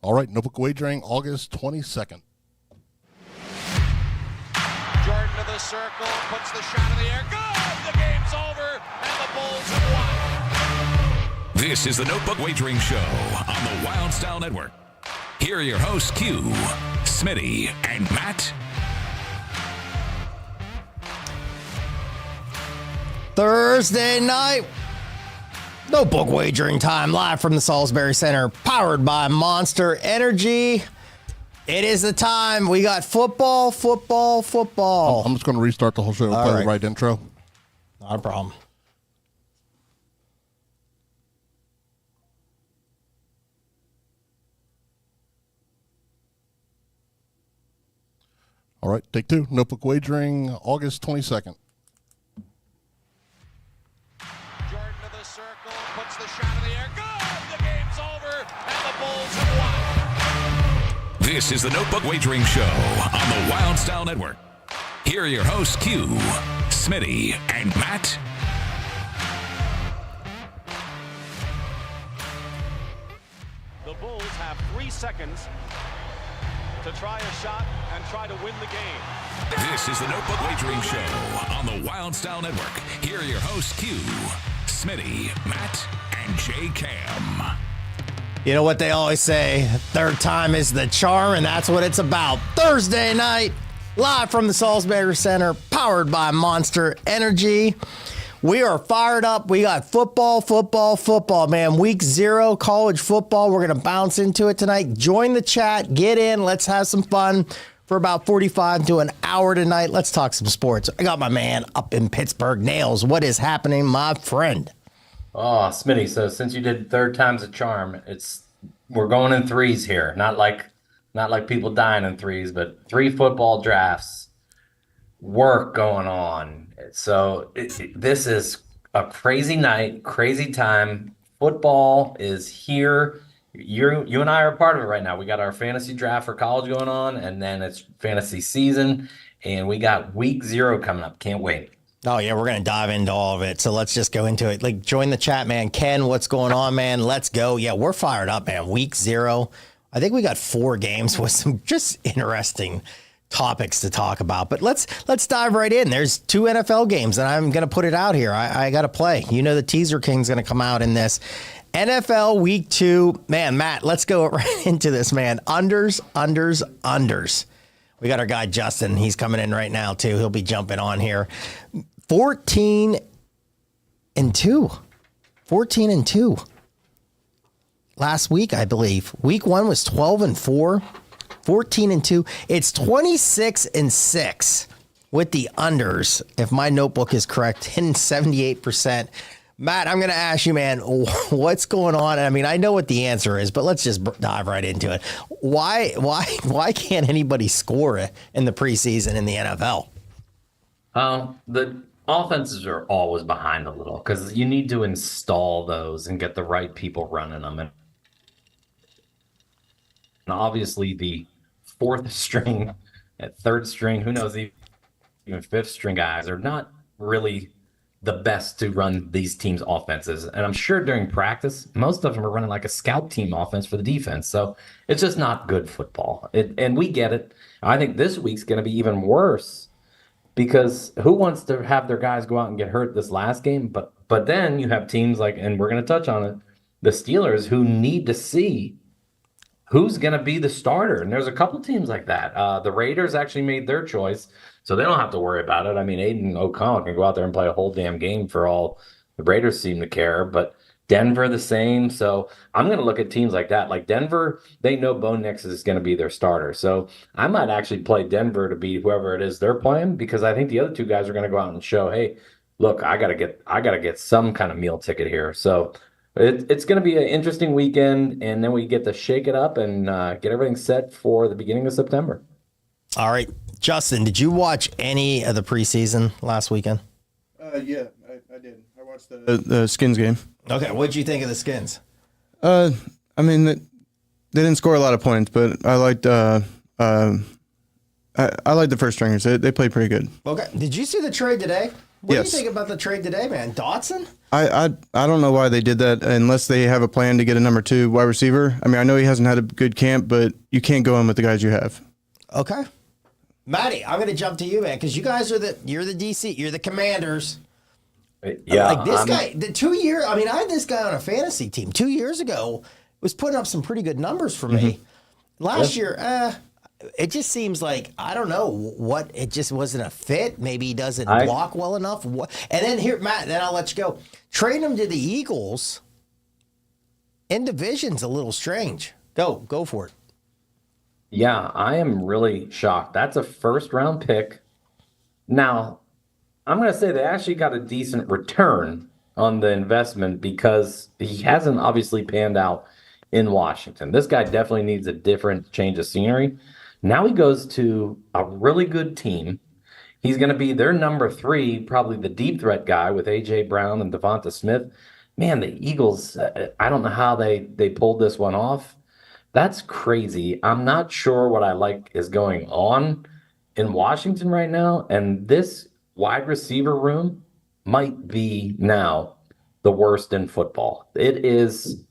All right, Notebook Wagering, August 22nd. Jordan to the circle, puts the shot in the air. Good! The game's over, and the Bulls have won. This is the Notebook Wagering Show on the Wild Style Network. Here are your hosts, Q, Smitty, and Matt. Thursday night, Notebook Wagering time, live from the Salisbury Center, powered by Monster Energy. It is the time. We got football. I'm just going to restart the whole show and play the right intro. Not a problem. All right, take two. Notebook Wagering, August 22nd. Jordan to the circle, puts the shot in the air. Good! The game's over, and the Bulls have won. This is the Notebook Wagering Show on the Wild Style Network. Here are your hosts, Q, Smitty, and Matt. The Bulls have 3 seconds to try a shot and try to win the game. This is the Notebook Wagering Show on the Wild Style Network. Here are your hosts, Q, Smitty, Matt, and J Cam. You know what they always say, third time is the charm, and that's what it's about. Thursday night, live from the Salisbury Center, powered by Monster Energy. We are fired up. We got football, man. Week 0, college football. We're going to bounce into it tonight. Join the chat. Get in. Let's have some fun for about 45 to an hour tonight. Let's talk some sports. I got my man up in Pittsburgh. Nails, what is happening, my friend? Oh, Smitty, so since you did third time's a charm, we're going in threes here. Not like people dying in threes, but 3 football drafts, work going on. So this is a crazy night, crazy time. Football is here. You and I are a part of it right now. We got our fantasy draft for college going on, and then it's fantasy season, and we got week 0 coming up. Can't wait. Oh, yeah, we're going to dive into all of it. So let's just go into it. Like, join the chat, man. Ken, what's going on, man? Let's go. Yeah, we're fired up, man. Week 0. I think we got 4 games with some just interesting topics to talk about. But let's dive right in. There's 2 NFL games, and I'm going to put it out here. I got to play. You know the Teaser King's going to come out in this. NFL Week 2. Man, Matt, let's go right into this, man. Unders. We got our guy, Justin. He's coming in right now, too. He'll be jumping on here. 14-2. 14-2. Last week, I believe. Week 1 was 12-4. 14-2. It's 26-6 with the unders, if my notebook is correct, in 78%. Matt, I'm going to ask you, man, what's going on? I mean, I know what the answer is, but let's just dive right into it. Why can't anybody score in the preseason in the NFL? The offenses are always behind a little because you need to install those and get the right people running them. And obviously the 4th string, at 3rd string, who knows, even 5th string guys are not really the best to run these teams' offenses. And I'm sure during practice, most of them are running like a scout team offense for the defense. So it's just not good football. And we get it. I think this week's going to be even worse because who wants to have their guys go out and get hurt this last game? But then you have teams like, and we're going to touch on it, the Steelers, who need to see who's going to be the starter. And there's a couple teams like that. The Raiders actually made their choice, so they don't have to worry about it. I mean, Aiden O'Connell can go out there and play a whole damn game for all the Raiders seem to care. But Denver the same. So I'm going to look at teams like that. Like Denver, they know Bo Nix is going to be their starter. So I might actually play Denver to beat whoever it is they're playing because I think the other 2 guys are going to go out and show, hey, look, I got to get some kind of meal ticket here. So it's going to be an interesting weekend, and then we get to shake it up and get everything set for the beginning of September. All right. Justin, did you watch any of the preseason last weekend? Yeah, I did. I watched the Skins game. Okay, what did you think of the Skins? I mean, they didn't score a lot of points, but I liked I like the first stringers. They played pretty good. Okay, did you see the trade today? What Yes. do you think about the trade today, man? Dotson? I don't know why they did that unless they have a plan to get a number 2 wide receiver. I mean, I know he hasn't had a good camp, but you can't go in with the guys you have. Okay. Matty, I'm going to jump to you, man, because you guys you're the DC, you're the Commanders. Yeah, Like this guy, the 2 year, I mean, I had this guy on a fantasy team 2 years ago, was putting up some pretty good numbers for me. Last year, it just seems like, I don't know what, it just wasn't a fit. Maybe he doesn't block well enough. And then here, Matt, then I'll let you go. Trade him to the Eagles in division's a little strange. Go for it. Yeah, I am really shocked. That's a first round pick. Now, I'm going to say they actually got a decent return on the investment because he hasn't obviously panned out in Washington. This guy definitely needs a different change of scenery. Now he goes to a really good team. He's going to be their number 3, probably the deep threat guy with A.J. Brown and Devonta Smith. Man, the Eagles, I don't know how they pulled this one off. That's crazy. I'm not sure what I like is going on in Washington right now. And this wide receiver room might be now the worst in football. It is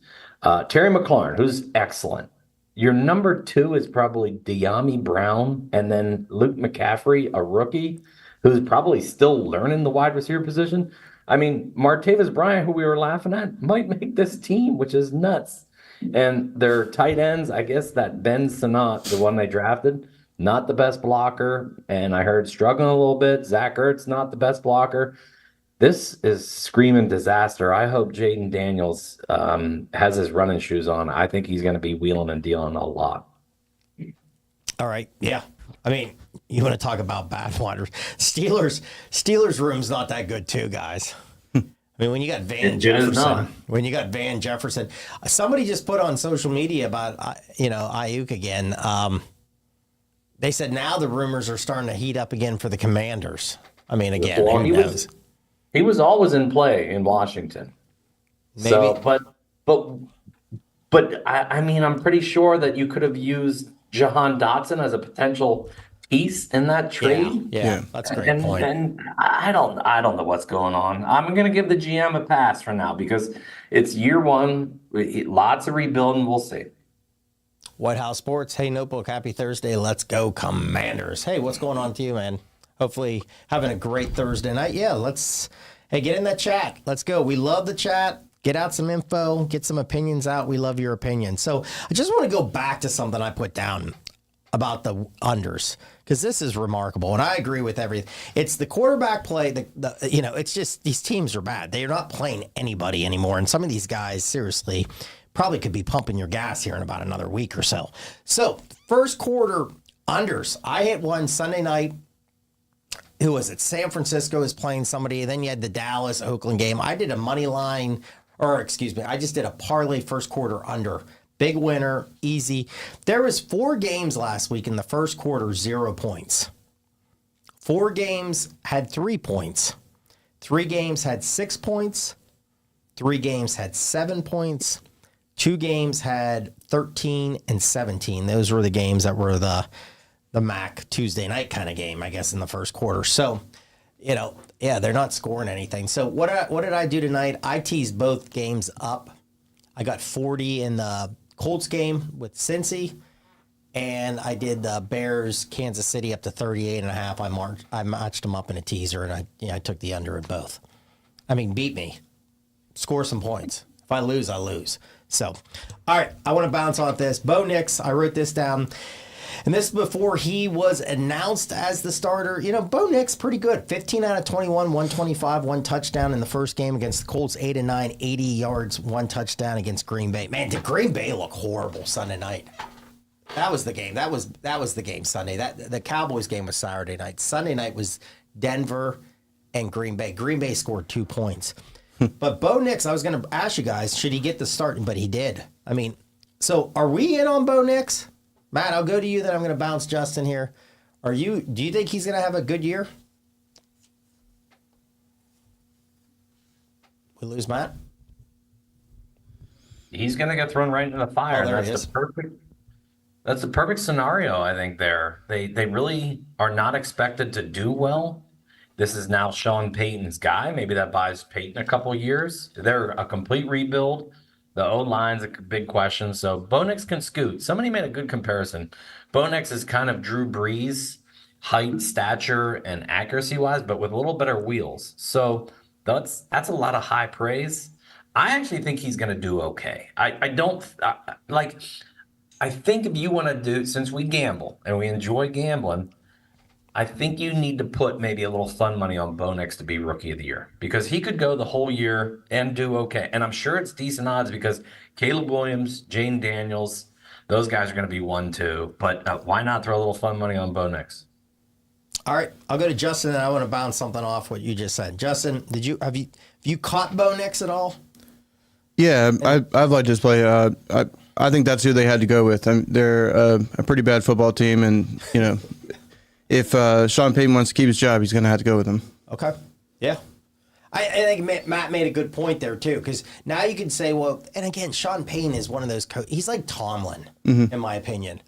Terry McLaurin, who's excellent. Your number 2 is probably De'Ami Brown, and then Luke McCaffrey, a rookie, who's probably still learning the wide receiver position. I mean, Martavis Bryant, who we were laughing at, might make this team, which is nuts. And their tight ends, I guess that Ben Sinnott, the one they drafted, not the best blocker. And I heard struggling a little bit. Zach Ertz, not the best blocker. This is screaming disaster. I hope Jaden Daniels has his running shoes on. I think he's going to be wheeling and dealing a lot. All right. Yeah. I mean, you want to talk about bad waters. Steelers room's not that good too, guys. I mean, when you got Van Jefferson, somebody just put on social media about, Ayuk again. They said now the rumors are starting to heat up again for the Commanders. I mean, again, Well, who knows? He was always in play in Washington. Maybe. So, but I mean, I'm pretty sure that you could have used Jahan Dotson as a potential piece in that trade. Yeah, that's a great point. And I don't know what's going on. I'm going to give the GM a pass for now because it's year 1, lots of rebuilding. We'll see. White House Sports. Hey, Notebook. Happy Thursday. Let's go, Commanders. Hey, what's going on to you, man? Hopefully having a great Thursday night. Yeah, get in that chat. Let's go. We love the chat. Get out some info. Get some opinions out. We love your opinion. So I just want to go back to something I put down about the unders because this is remarkable, and I agree with everything. It's the quarterback play. It's just these teams are bad. They are not playing anybody anymore, and some of these guys, seriously, probably could be pumping your gas here in about another week or so. So first quarter unders. I hit one Sunday night. Who was it? San Francisco is playing somebody. Then you had the Dallas Oakland game. I did a money line, I just did a parlay first quarter under. Big winner, easy. There was 4 games last week in the first quarter, 0 points. 4 games had 3 points. 3 games had 6 points. 3 games had 7 points. 2 games had 13 and 17. Those were the games that were the MAC Tuesday night kind of game, I guess, in the first quarter. So, they're not scoring anything. So what did I do tonight? I teased both games up. I got 40 in the Colts game with Cincy, and I did the Bears Kansas City up to 38.5. I matched them up in a teaser, and I took the under in both. I mean, beat me. Score some points. If I lose, I lose. So, all right, I want to bounce off this. Bo Nix, I wrote this down. And this is before he was announced as the starter. Bo Nix, pretty good. 15 out of 21, 125, 1 touchdown in the first game against the Colts, 8-9, 80 yards, 1 touchdown against Green Bay. Man, did Green Bay look horrible Sunday night? That was the game. That was the game Sunday. The Cowboys game was Saturday night. Sunday night was Denver and Green Bay. Green Bay scored 2 points. But Bo Nix, I was going to ask you guys, should he get the start? But he did. I mean, so are we in on Bo Nix? Matt, I'll go to you, then I'm going to bounce Justin here. Do you think he's going to have a good year? We lose Matt? He's going to get thrown right into the fire. That's the perfect scenario, I think, there. They really are not expected to do well. this is now Sean Payton's guy. Maybe that buys Payton a couple years. They're a complete rebuild. The O-line's a big question. So Bo Nix can scoot. Somebody made a good comparison. Bo Nix is kind of Drew Brees, height, stature, and accuracy-wise, but with a little better wheels. So that's a lot of high praise. I actually think he's going to do okay. I don't like. I think if you want to do, since we gamble and we enjoy gambling, I think you need to put maybe a little fun money on Bo Nix to be Rookie of the Year, because he could go the whole year and do okay. And I'm sure it's decent odds because Caleb Williams, Jane Daniels, those guys are going to be 1-2. But why not throw a little fun money on Bo Nix? All right, I'll go to Justin, and I want to bounce something off what you just said. Justin, have you caught Bo Nix at all? Yeah, I've liked his play. I think that's who they had to go with. They're a pretty bad football team, and if Sean Payton wants to keep his job, he's going to have to go with him. Okay. Yeah. I think Matt made a good point there, too, because now you can say, well, and again, Sean Payton is one of those he's like Tomlin, in my opinion.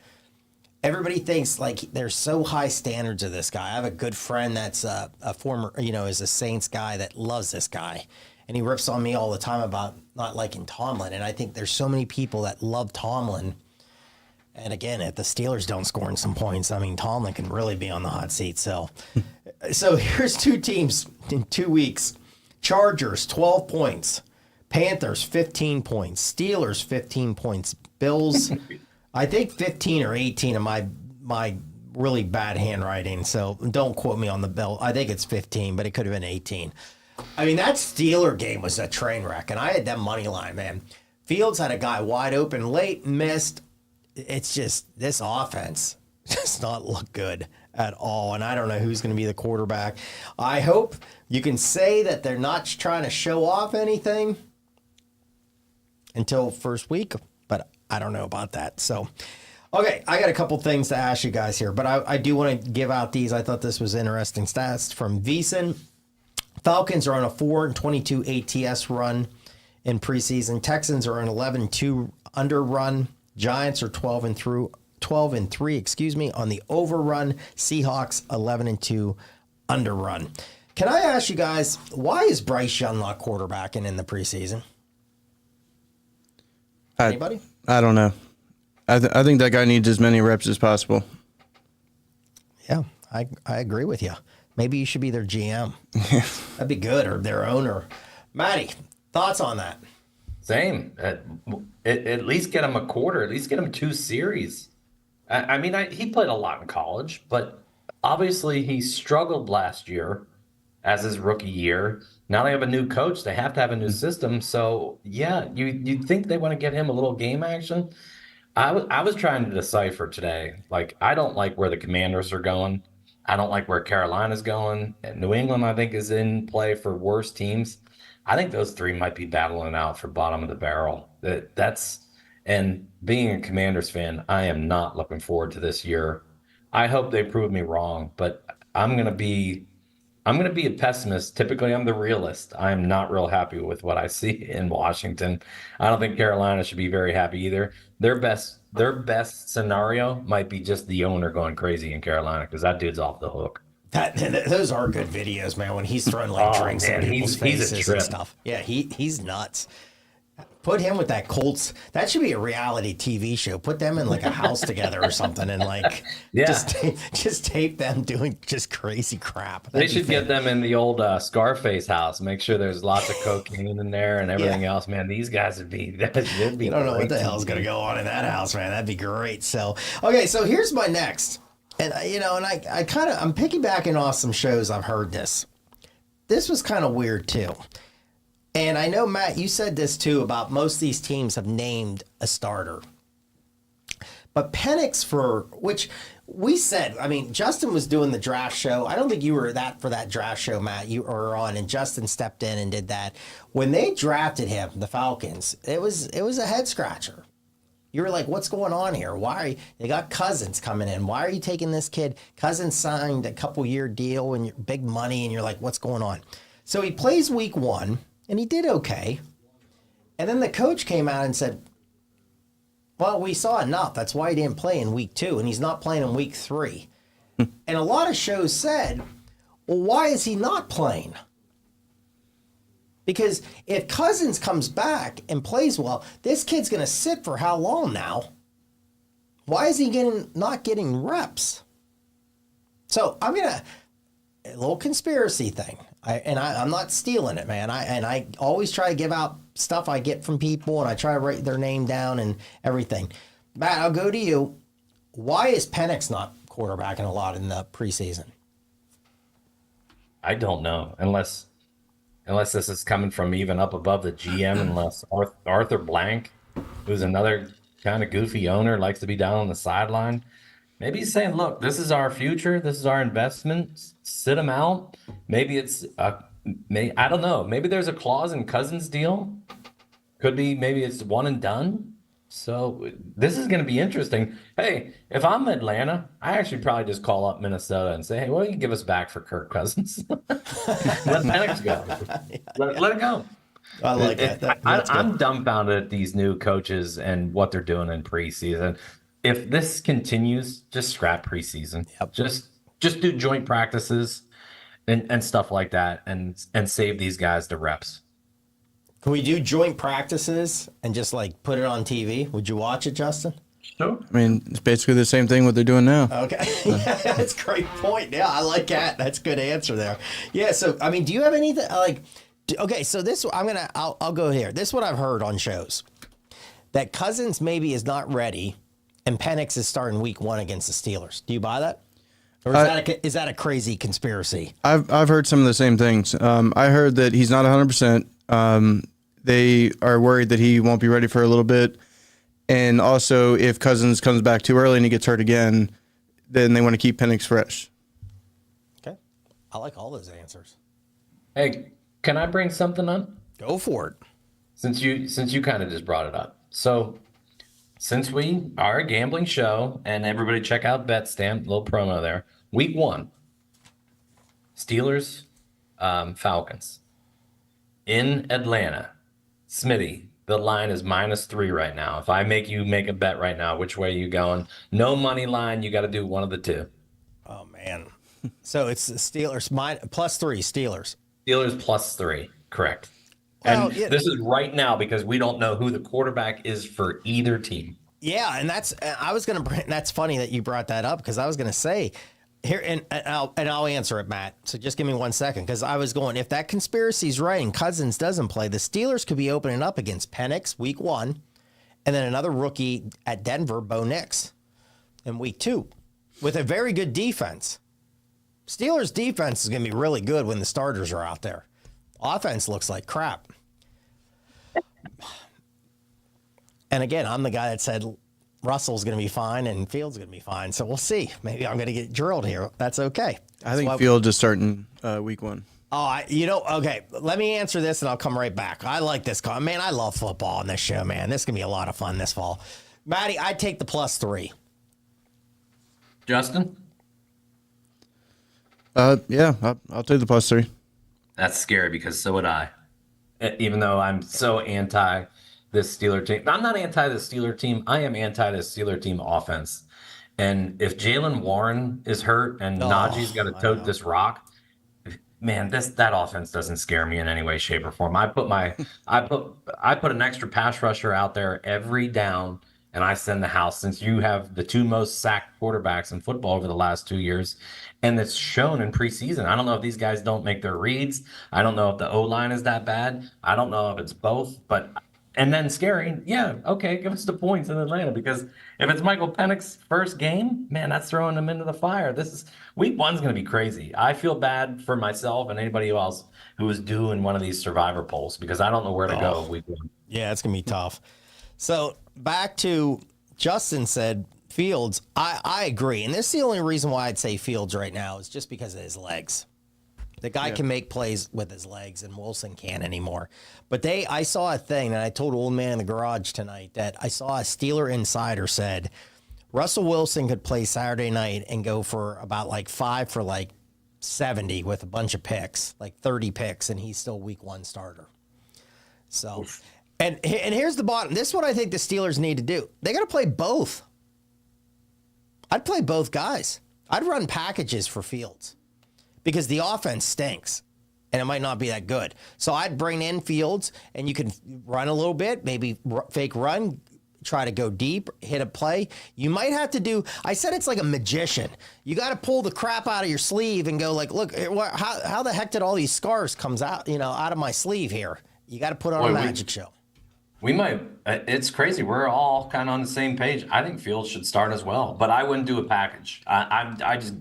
Everybody thinks, like, there's so high standards of this guy. I have a good friend that's a former, is a Saints guy that loves this guy. And he rips on me all the time about not liking Tomlin. And I think there's so many people that love Tomlin. And again, if the Steelers don't score in some points, I mean, Tomlin can really be on the hot seat. So here's two teams in 2 weeks. Chargers, 12 points. Panthers, 15 points. Steelers, 15 points. Bills, I think 15 or 18 of my really bad handwriting. So don't quote me on the bill. I think it's 15, but it could have been 18. I mean, that Steeler game was a train wreck, and I had that money line, man. Fields had a guy wide open late, missed. It's just this offense does not look good at all, and I don't know who's going to be the quarterback. I hope you can say that they're not trying to show off anything until first week, but I don't know about that. So, okay, I got a couple things to ask you guys here, but I do want to give out these. I thought this was interesting stats from VSiN. Falcons are on a 4-22 ATS run in preseason. Texans are an 11-2 under run. Giants are 12-3, on the overrun. Seahawks 11-2 under run. Can I ask you guys, why is Bryce Young not quarterbacking in the preseason? Anybody? I don't know. I think that guy needs as many reps as possible. Yeah, I agree with you. Maybe you should be their GM. That'd be good, or their owner. Matty, thoughts on that? Same. At least get him a quarter. At least get him 2 series. I mean, he played a lot in college, but obviously he struggled last year as his rookie year. Now they have a new coach. They have to have a new system. So, yeah, you'd think they want to get him a little game action. I was trying to decipher today. Like, I don't like where the Commanders are going. I don't like where Carolina's going. And New England, I think, is in play for worse teams. I think those 3 might be battling out for bottom of the barrel. And being a Commanders fan, I am not looking forward to this year. I hope they prove me wrong, but I'm gonna be a pessimist. Typically, I'm the realist. I am not real happy with what I see in Washington. I don't think Carolina should be very happy either. Their best scenario might be just the owner going crazy in Carolina, because that dude's off the hook. Those are good videos, man, when he's throwing drinks in people's faces and stuff. Yeah, he's nuts. Put him with that Colts. That should be a reality TV show. Put them in like a house together or something, and just tape them doing just crazy crap. They should get them in the old Scarface house. Make sure there's lots of cocaine in there and everything else. Man, these guys would be. They'd be. You don't know what the hell's gonna go on in that house, man. That'd be great. So, okay, so here's my next, and I'm piggybacking off some shows I've heard this. This was kind of weird too. And I know, Matt, you said this too about most of these teams have named a starter. But Penix, which we said, I mean, Justin was doing the draft show. I don't think you were for that draft show, Matt. You were on, and Justin stepped in and did that. When they drafted him, the Falcons, it was a head scratcher. You were like, what's going on here? They got Cousins coming in. Why are you taking this kid? Cousins signed a couple-year deal and big money, and you're like, what's going on? So he plays week 1. And he did okay. And then the coach came out and said, well, we saw enough. That's why he didn't play in week 2. And he's not playing in week 3. And a lot of shows said, Well, why is he not playing? Because if Cousins comes back and plays well, this kid's going to sit for how long now? Why is he not getting reps? So I'm going to, a little conspiracy thing. I'm not stealing it, man. I always try to give out stuff I get from people, and I try to write their name down and everything. Matt, I'll go to you. Why is Penix not quarterbacking a lot in the preseason? I don't know, unless this is coming from even up above the GM, unless Arthur Blank, who's another kind of goofy owner, likes to be down on the sideline. Maybe he's saying, look, this is our future. This is our investment. Sit him out. Maybe it's, I don't know. Maybe there's a clause in Cousins' deal. Could be, maybe it's one and done. So this is going to be interesting. Hey, if I'm Atlanta, I actually probably just call up Minnesota and say, hey, what do you give us back for Kirk Cousins? Let Penix go. Let it go. I like that. I'm dumbfounded at these new coaches and what they're doing in preseason. If this continues, just scrap preseason. Yep. Just do joint practices and stuff like that, and save these guys the reps. Can we do joint practices and just like put it on TV? Would you watch it, Justin? Sure. I mean, it's basically the same thing what they're doing now. Okay. Yeah, that's a great point. Yeah, I like that. That's a good answer there. Yeah, so, I mean, do you have anything like, okay, so this, I'll go here. This is what I've heard on shows. That Cousins maybe is not ready and Penix is starting week 1 against the Steelers. Do you buy that? Or is that a crazy conspiracy? I've heard some of the same things. I heard that he's not 100%. They are worried that he won't be ready for a little bit. And also, if Cousins comes back too early and he gets hurt again, then they want to keep Penix fresh. Okay. I like all those answers. Hey, can I bring something up? Go for it. Since you kind of just brought it up. So, since we are a gambling show, and everybody check out BetStamp, little promo there. Week 1, Steelers, Falcons. In Atlanta, Smitty, the line is -3 right now. If I make you make a bet right now, which way are you going? No money line. You got to do one of the two. Oh, man. So it's the Steelers +3, Steelers. Steelers +3, correct. Well, And this is right now because we don't know who the quarterback is for either team. Yeah, and that's funny that you brought that up because I was going to say here, and I'll answer it, Matt. So just give me 1 second because I was going, if that conspiracy is right and Cousins doesn't play, the Steelers could be opening up against Penix week 1 and then another rookie at Denver, Bo Nix, in week 2 with a very good defense. Steelers defense is going to be really good when the starters are out there. Offense looks like crap. And again, I'm the guy that said Russell's going to be fine and Fields going to be fine. So we'll see. Maybe I'm going to get drilled here. That's okay. I think Fields is starting week 1. Oh, okay. Let me answer this and I'll come right back. I like this call. Man, I love football on this show, man. This is going to be a lot of fun this fall. Matty, I'd take the +3. Justin? Yeah, I'll take the +3. That's scary because so would I. Even though I'm so anti this Steeler team. I'm not anti the Steeler team. I am anti the Steeler team offense. And if Jalen Warren is hurt and Najee's got to tote this rock, man, that offense doesn't scare me in any way, shape, or form. I put an extra pass rusher out there every down, and I send the house. Since you have the 2 most sacked quarterbacks in football over the last 2 years, and it's shown in preseason. I don't know if these guys don't make their reads. I don't know if the O-line is that bad. I don't know if it's both, and then scary, yeah, okay, give us the points in Atlanta because if it's Michael Penix's first game, man, that's throwing him into the fire. Week 1's going to be crazy. I feel bad for myself and anybody else who is due in one of these survivor polls because I don't know where to go week 1. Yeah, it's going to be tough. So back to Justin said Fields. I agree. And this is the only reason why I'd say Fields right now is just because of his legs. The guy can make plays with his legs, and Wilson can't anymore. But I saw a thing, and I told Old Man in the Garage tonight that I saw a Steeler insider said Russell Wilson could play Saturday night and go for about like 5 for like 70 with a bunch of picks, like 30 picks, and he's still week 1 starter. So, and here's the bottom. This is what I think the Steelers need to do. They got to play both. I'd play both guys. I'd run packages for Fields. because the offense stinks. And it might not be that good. So I'd bring in Fields, and you can run a little bit, maybe fake run, try to go deep, hit a play. You might have to do, I said it's like a magician. You got to pull the crap out of your sleeve and go like, look, how the heck did all these scars comes out, out of my sleeve here? You got to put on a magic show. We might. It's crazy. We're all kind of on the same page. I think Fields should start as well, but I wouldn't do a package. I just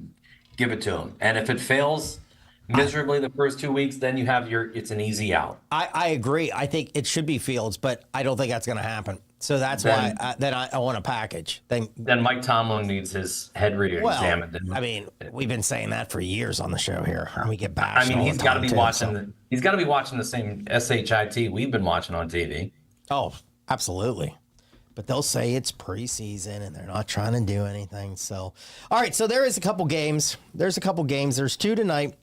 give it to him. And if it fails miserably the first 2 weeks, then you have it's an easy out. I agree. I think it should be Fields, but I don't think that's going to happen. So that's why I want a package. Then Mike Tomlin needs his head re-examined. Well, I mean, we've been saying that for years on the show here. We get bashed. I mean, he's got to be watching. He's got to be watching the same shit we've been watching on TV. Oh, absolutely. But they'll say it's preseason and they're not trying to do anything. So, all right. So there is a couple games. There's two tonight.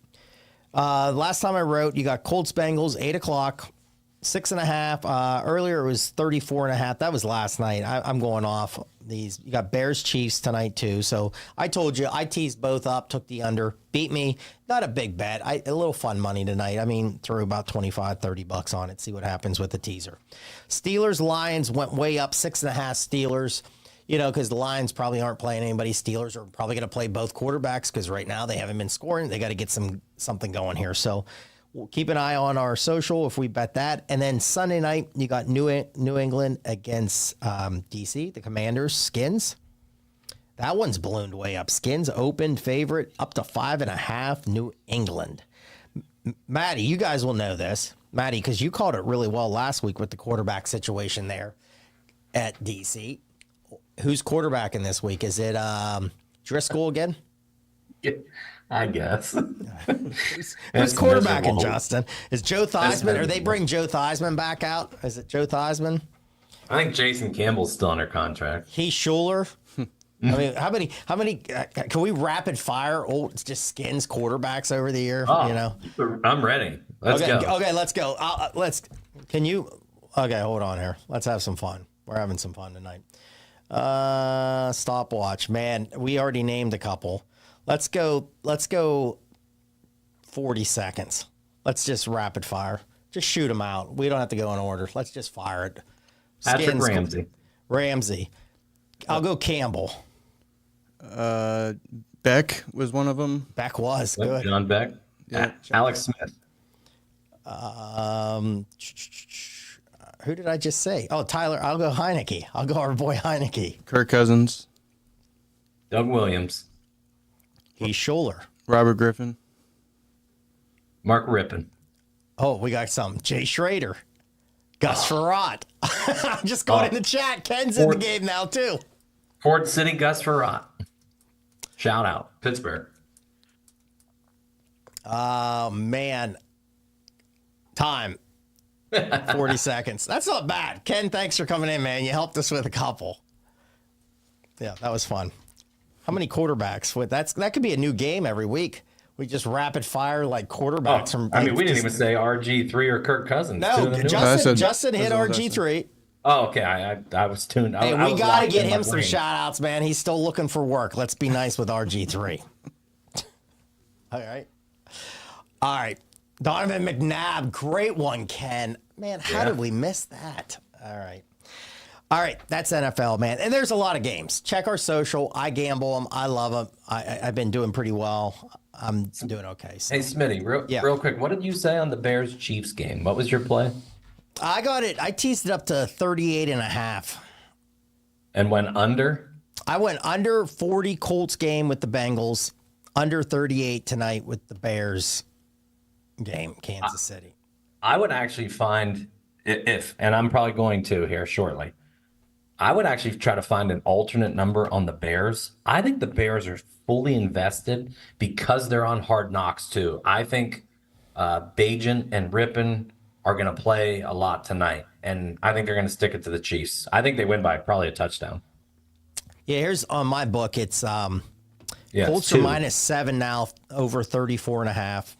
Last time I wrote, you got Colts Bengals, 8 o'clock, 6.5. Earlier it was 34.5. That was last night. I'm going off these. You got Bears Chiefs tonight too. So I told you, I teased both up, took the under, beat me. Not a big bet. A little fun money tonight. I mean, threw about $25-30 on it. See what happens with the teaser. Steelers Lions went way up, 6.5 Steelers. Because the Lions probably aren't playing anybody. Steelers are probably going to play both quarterbacks because right now they haven't been scoring. They got to get something going here. So we'll keep an eye on our social if we bet that. And then Sunday night, you got New England against DC, the Commanders, Skins. That one's ballooned way up. Skins opened favorite up to 5.5, New England. Maddie, you guys will know this. Maddie, because you called it really well last week with the quarterback situation there at DC. Who's quarterbacking this week? Is it Driscoll again? Yeah, I guess. Who's quarterbacking, Justin? Is Joe Theismann? Or they bring Joe Theismann back out? Is it Joe Theismann? I think Jason Campbell's still under contract. Heath Schuler. I mean, how many? Can we rapid fire just Skins quarterbacks over the year? I'm ready. Let's go. Okay, let's go. Can you? Okay, hold on here. Let's have some fun. We're having some fun tonight. Stopwatch, man. We already named a couple. Let's go 40 seconds. Let's just rapid fire. Just shoot them out. We don't have to go in order. Let's just fire it. Patrick Ramsey. I'll go Campbell. Beck was one of them. Beck was good. John Beck. Yeah. Alex Smith. Who did I just say? Oh, Tyler. I'll go Heineke. I'll go our boy Heineke. Kirk Cousins. Doug Williams. Heath Schuler. Robert Griffin. Mark Rippon. Oh, we got some. Jay Schrader. Gus Farrat. I'm just going in the chat. Ken's in the game now, too. Ford City Gus Farrat. Shout out. Pittsburgh. Oh, man. Time. 40 seconds. That's not bad. Ken, thanks for coming in, man. You helped us with a couple. Yeah, that was fun. How many quarterbacks? That could be a new game every week. We just rapid fire like quarterbacks from. We didn't even say RG3 or Kirk Cousins. No, Justin hit RG3. Oh, okay. I was tuned. Hey, we got to get him some shout outs, man. He's still looking for work. Let's be nice with RG3. All right. Donovan McNabb, great one, Ken. Man, how did we miss that? All right, that's NFL, man. And there's a lot of games. Check our social. I gamble them. I love them. I've been doing pretty well. I'm doing okay. So. Hey, Smitty, real quick, what did you say on the Bears-Chiefs game? What was your play? I got it. I teased it up to 38.5. And went under? I went under 40 Colts game with the Bengals, under 38 tonight with the Bears game, Kansas City. I would actually find, and I'm probably going to here shortly, I would actually try to find an alternate number on the Bears. I think the Bears are fully invested because they're on Hard Knocks too. I think Bajan and Rippon are going to play a lot tonight, and I think they're going to stick it to the Chiefs. I think they win by probably a touchdown. Yeah, here's on my book. It's Colts are -7 now, over 34.5.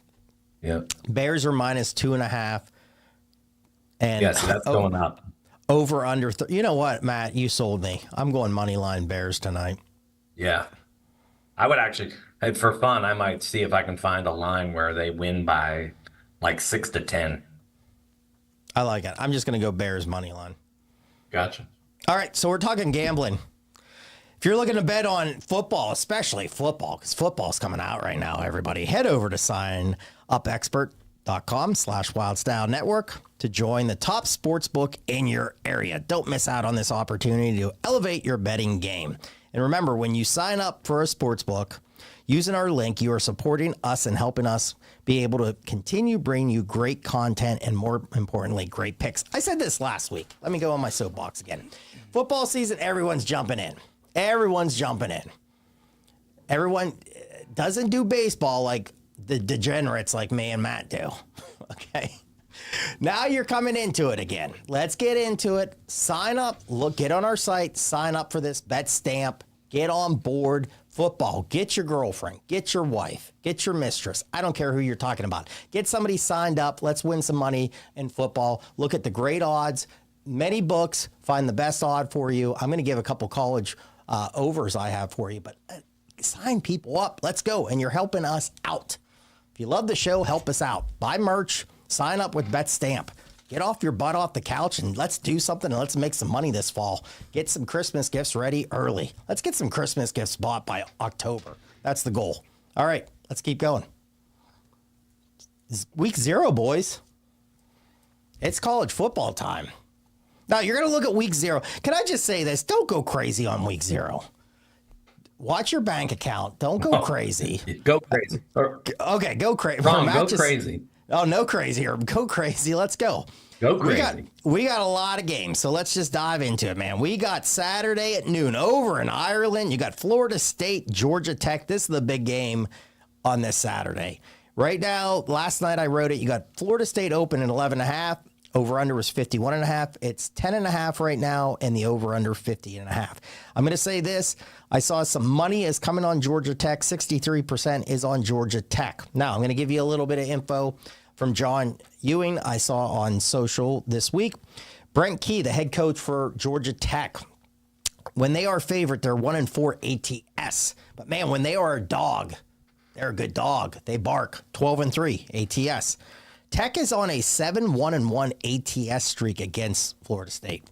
Yeah. Bears are -2.5. And so that's going up. Over under. You know what, Matt? You sold me. I'm going money line Bears tonight. Yeah. I would actually, Hey, for fun, I might see if I can find a line where they win by like 6 to 10. I like it. I'm just going to go Bears money line. Gotcha. All right, so we're talking gambling. If you're looking to bet on football, especially football, because football's coming out right now, everybody, head over to signupexpert.com/Wylde Network to join the top sports book in your area. Don't miss out on this opportunity to elevate your betting game. And remember, when you sign up for a sports book, using our link, you are supporting us and helping us be able to continue bringing you great content and, more importantly, great picks. I said this last week. Let me go on my soapbox again. Football season, everyone's jumping in. Everyone's jumping in. Everyone doesn't do baseball like the degenerates like me and Matt do. Okay. Now you're coming into it again. Let's get into it. Sign up. Look, get on our site. Sign up for this Bet Stamp. Get on board. Football. Get your girlfriend. Get your wife. Get your mistress. I don't care who you're talking about. Get somebody signed up. Let's win some money in football. Look at the great odds. Many books. Find the best odd for you. I'm going to give a couple college overs I have for you, but sign people up. Let's go. And you're helping us out. If you love the show, help us out. Buy merch. Sign up with Bet Stamp. Get off your butt off the couch and let's do something and let's make some money this fall. Get some Christmas gifts ready early. Let's get some Christmas gifts bought by October. That's the goal. All right, let's keep going. It's week 0, boys. It's college football time. Now, you're going to look at week 0. Can I just say this? Don't go crazy on week 0. Watch your bank account. Don't go crazy. Go crazy. Okay, go crazy. Wrong, go crazy. Oh, no crazy, or go crazy. Let's go. Go crazy. We got a lot of games, so let's just dive into it, man. We got Saturday at noon over in Ireland. You got Florida State, Georgia Tech. This is the big game on this Saturday. Right now, last night I wrote it. You got Florida State open at 11.5. Over-under was 51.5. It's 10.5 right now, and the over-under 50.5. I'm going to say this. I saw some money is coming on Georgia Tech. 63% is on Georgia Tech. Now, I'm going to give you a little bit of info from John Ewing I saw on social this week. Brent Key, the head coach for Georgia Tech, when they are favorite, they're 1-4 ATS. But, man, when they are a dog, they're a good dog. They bark 12-3 ATS. Tech is on a 7-1-1 ATS streak against Florida State.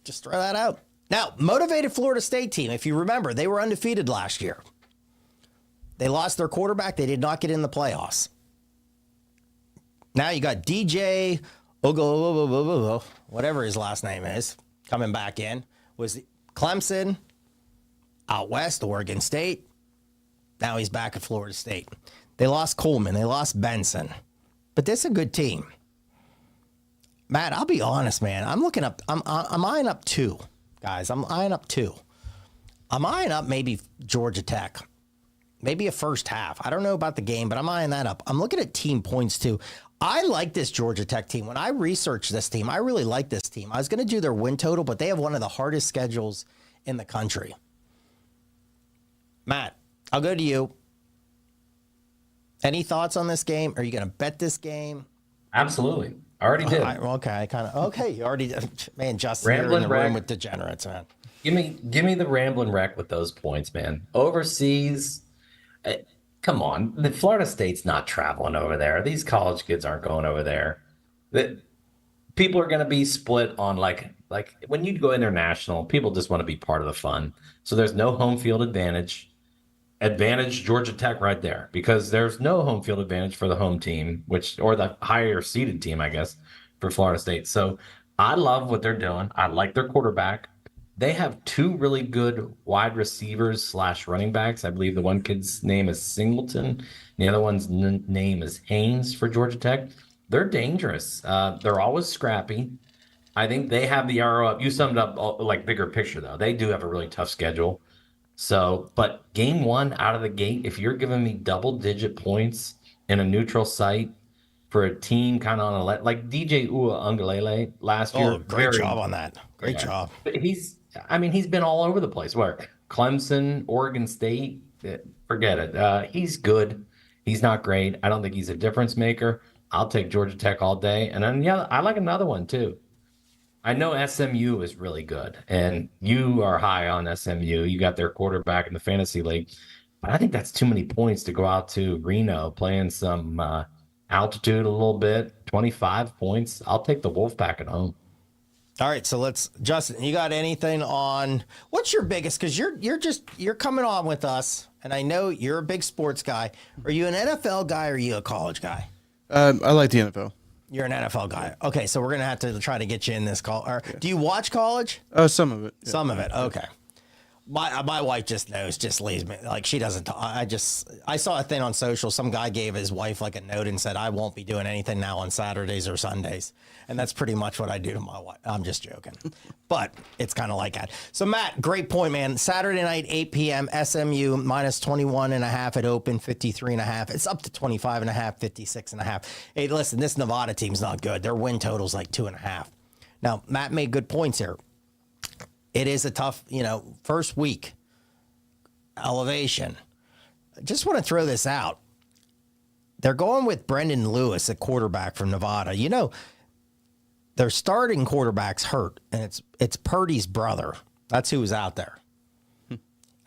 Just throw that out. Now, motivated Florida State team, if you remember, they were undefeated last year. They lost their quarterback. They did not get in the playoffs. Now you got DJ Ogo, whatever his last name is, coming back in. Was Clemson, out west, Oregon State. Now he's back at Florida State. They lost Coleman. They lost Benson. But this is a good team. Matt, I'll be honest, man. I'm eyeing up 2, guys. I'm eyeing up 2. I'm eyeing up maybe Georgia Tech. Maybe a first half. I don't know about the game, but I'm eyeing that up. I'm looking at team points, too. I like this Georgia Tech team. When I researched this team, I really like this team. I was going to do their win total, but they have one of the hardest schedules in the country. Matt, I'll go to you. Any thoughts on this game? Are you going to bet this game? Absolutely. I already did. Okay. You already, man, Justin, you're in the room with degenerates, man. Give me the rambling wreck with those points, man. Overseas, come on. The Florida State's not traveling over there. These college kids aren't going over there. People are going to be split on like when you go international, people just want to be part of the fun. So there's no home field advantage. Advantage Georgia Tech right there, because there's no home field advantage for the home team, or the higher seeded team, I guess, for Florida State. So I love what they're doing. I like their quarterback. They have 2 really good wide receivers / running backs. I believe the one kid's name is Singleton. The other one's name is Haynes for Georgia Tech. They're dangerous. They're always scrappy. I think they have the arrow up. You summed up like bigger picture, though. They do have a really tough schedule. So, but game 1 out of the gate, if you're giving me double-digit points in a neutral site for a team kind of on a like DJ Uiagalelei last year. Oh, great job on that. Great job. He's been all over the place. Where Clemson, Oregon State, forget it. He's good. He's not great. I don't think he's a difference maker. I'll take Georgia Tech all day. And then, I like another one too. I know SMU is really good, and you are high on SMU. You got their quarterback in the fantasy league, but I think that's too many points to go out to Reno playing some altitude a little bit. 25 points. I'll take the Wolfpack at home. All right, so Justin, you got anything on what's your biggest? Because you're coming on with us, and I know you're a big sports guy. Are you an NFL guy or are you a college guy? I like the NFL. You're an NFL guy. Okay, so we're gonna have to try to get you in this call. Do you watch college? Some of it. Yeah. Some of it. Okay. My wife just leaves me. Like, she doesn't talk. I saw a thing on social. Some guy gave his wife like a note and said, I won't be doing anything now on Saturdays or Sundays. And that's pretty much what I do to my wife. I'm just joking. But it's kind of like that. So, Matt, great point, man. Saturday night, 8 p.m., SMU minus 21.5 at open, 53.5. It's up to 25.5, 56.5. Hey, listen, this Nevada team's not good. Their win total's like 2.5. Now, Matt made good points here. It is a tough, first week elevation. I just want to throw this out. They're going with Brendan Lewis, a quarterback from Nevada. Their starting quarterback's hurt, and it's Purdy's brother. That's who was out there.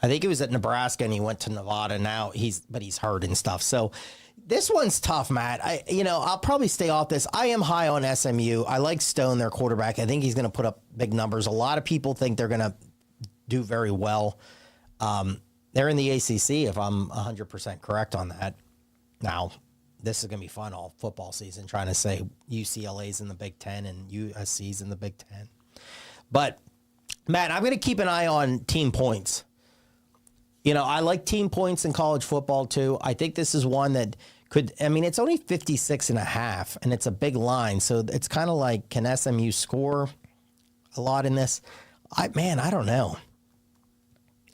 I think he was at Nebraska, and he went to Nevada. Now he's hurt and stuff. So this one's tough, Matt. I'll probably stay off this. I am high on SMU. I like Stone, their quarterback. I think he's going to put up big numbers. A lot of people think they're going to do very well. They're in the ACC, if I'm 100% correct on that. Now, this is going to be fun all football season, trying to say UCLA's in the Big Ten and USC's in the Big Ten. But, Matt, I'm going to keep an eye on team points. I like team points in college football, too. I think this is one that it's only 56.5, and it's a big line. So it's kind of like, can SMU score a lot in this? I don't know.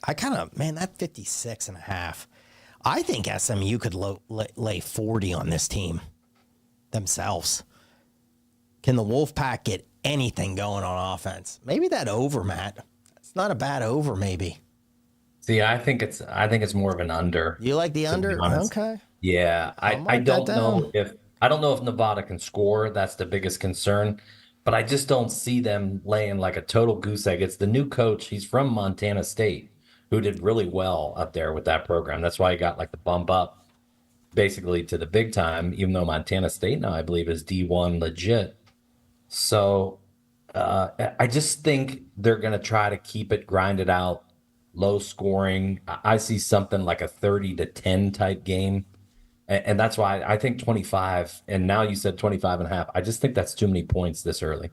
That 56.5. I think SMU could lay 40 on this team themselves. Can the Wolfpack get anything going on offense? Maybe that over, Matt. It's not a bad over, maybe. See, I think it's more of an under. You like the under? Okay. Yeah, I don't know if Nevada can score. That's the biggest concern. But I just don't see them laying like a total goose egg. It's the new coach. He's from Montana State, who did really well up there with that program. That's why he got like the bump up basically to the big time, even though Montana State now, I believe, is D1 legit. So I just think they're going to try to keep it grinded out, low scoring. I see something like a 30-10 type game. And that's why I think 25, and now you said 25.5. I just think that's too many points this early.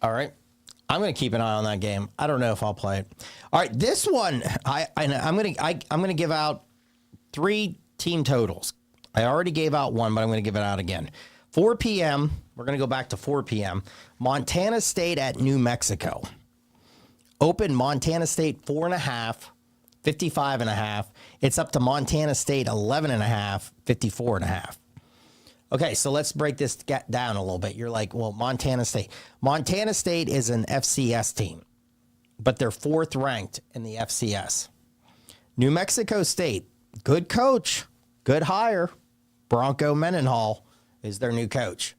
All right. I'm going to keep an eye on that game. I don't know if I'll play it. All right, this one, I'm going to give out 3 team totals. I already gave out one, but I'm going to give it out again. 4 p.m., we're going to go back to 4 p.m. Montana State at New Mexico. Open Montana State 4.5, 55.5. It's up to Montana State 11.5, 54.5. Okay, so let's break this down a little bit. You're like, well, Montana State. Montana State is an FCS team, but they're 4th ranked in the FCS. New Mexico State, good coach, good hire. Bronco Mendenhall is their new coach.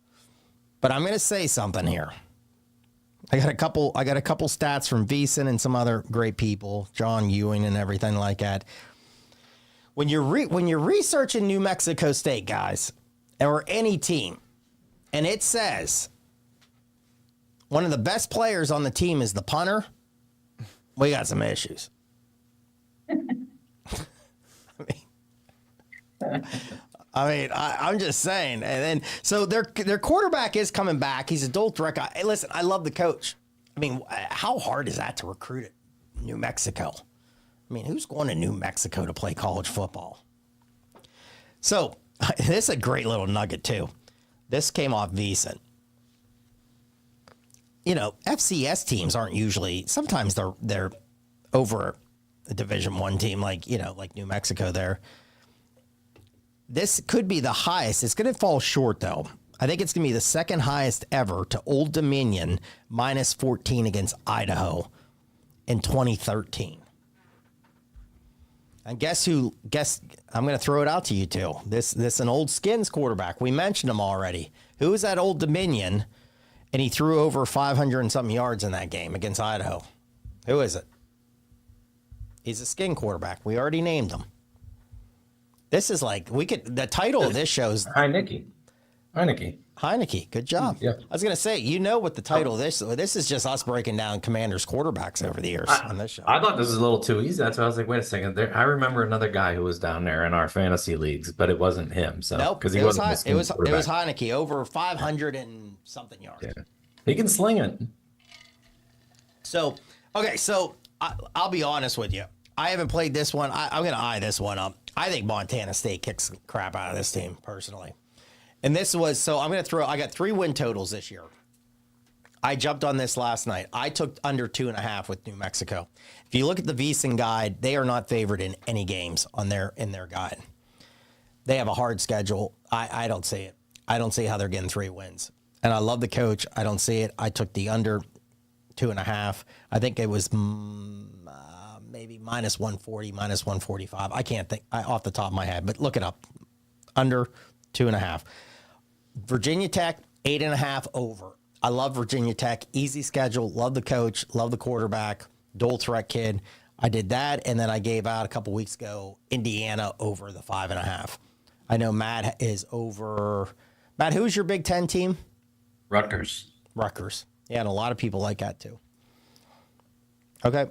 But I'm going to say something here. I got a couple stats from Veasan and some other great people, John Ewing and everything like that. When you're researching New Mexico State, guys, or any team, and it says one of the best players on the team is the punter, we got some issues. I'm just saying. And then, so their quarterback is coming back. He's a dual threat guy. Hey, listen, I love the coach. How hard is that to recruit at New Mexico? Who's going to New Mexico to play college football? So, this is a great little nugget, too. This came off Veasan. FCS teams aren't usually, sometimes they're over a Division I team like New Mexico there. This could be the highest. It's going to fall short, though. I think it's going to be the second highest ever to Old Dominion, minus 14 against Idaho in 2013. And guess, I'm going to throw it out to you two. This an Old Skins quarterback. We mentioned him already. Who was at Old Dominion and he threw over 500 and something yards in that game against Idaho. Who is it? He's a skin quarterback. We already named him. This is like, the title of this show is Heineke. Good job. Yeah. I was going to say, what the title of this is just us breaking down Commanders quarterbacks over the years on this show. I thought this was a little too easy. That's why I was like, wait a second. I remember another guy who was down there in our fantasy leagues, but it wasn't him. So nope, because it was Heineke, over 500 and something yards. Yeah. He can sling it. So, okay, I'll be honest with you. I haven't played this one. I'm going to eye this one up. I think Montana State kicks the crap out of this team, personally. And this was, I got 3 win totals this year. I jumped on this last night. I took under 2.5 with New Mexico. If you look at the VSiN guide, they are not favored in any games in their guide. They have a hard schedule. I don't see it. I don't see how they're getting 3 wins. And I love the coach. I don't see it. I took the under 2.5. I think it was maybe minus 140, minus 145. I can't think off the top of my head, but look it up. Under 2.5. Virginia Tech, 8.5 over. I love Virginia Tech. Easy schedule. Love the coach. Love the quarterback. Dual threat kid. I did that, and then I gave out a couple weeks ago Indiana over the 5.5. I know Matt is over. Matt, who's your Big Ten team? Rutgers. Yeah, and a lot of people like that too. Okay.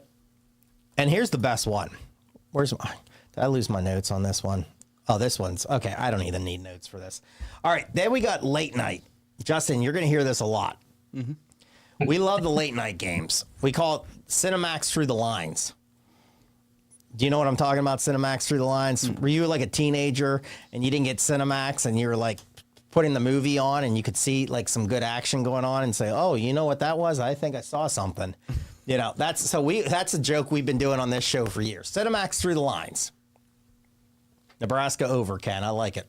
And here's the best one. Did I lose my notes on this one? Oh, this one's okay. I don't even need notes for this. All right. Then we got late night. Justin, you're going to hear this a lot. Mm-hmm. We love the late night games. We call it Cinemax Through the Lines. Do you know what I'm talking about, Cinemax Through the Lines? Were you like a teenager and you didn't get Cinemax and you were like putting the movie on and you could see like some good action going on and say, oh, you know what that was? I think I saw something. That's a joke we've been doing on this show for years. Cinemax Through the Lines. Nebraska over, Ken. I like it.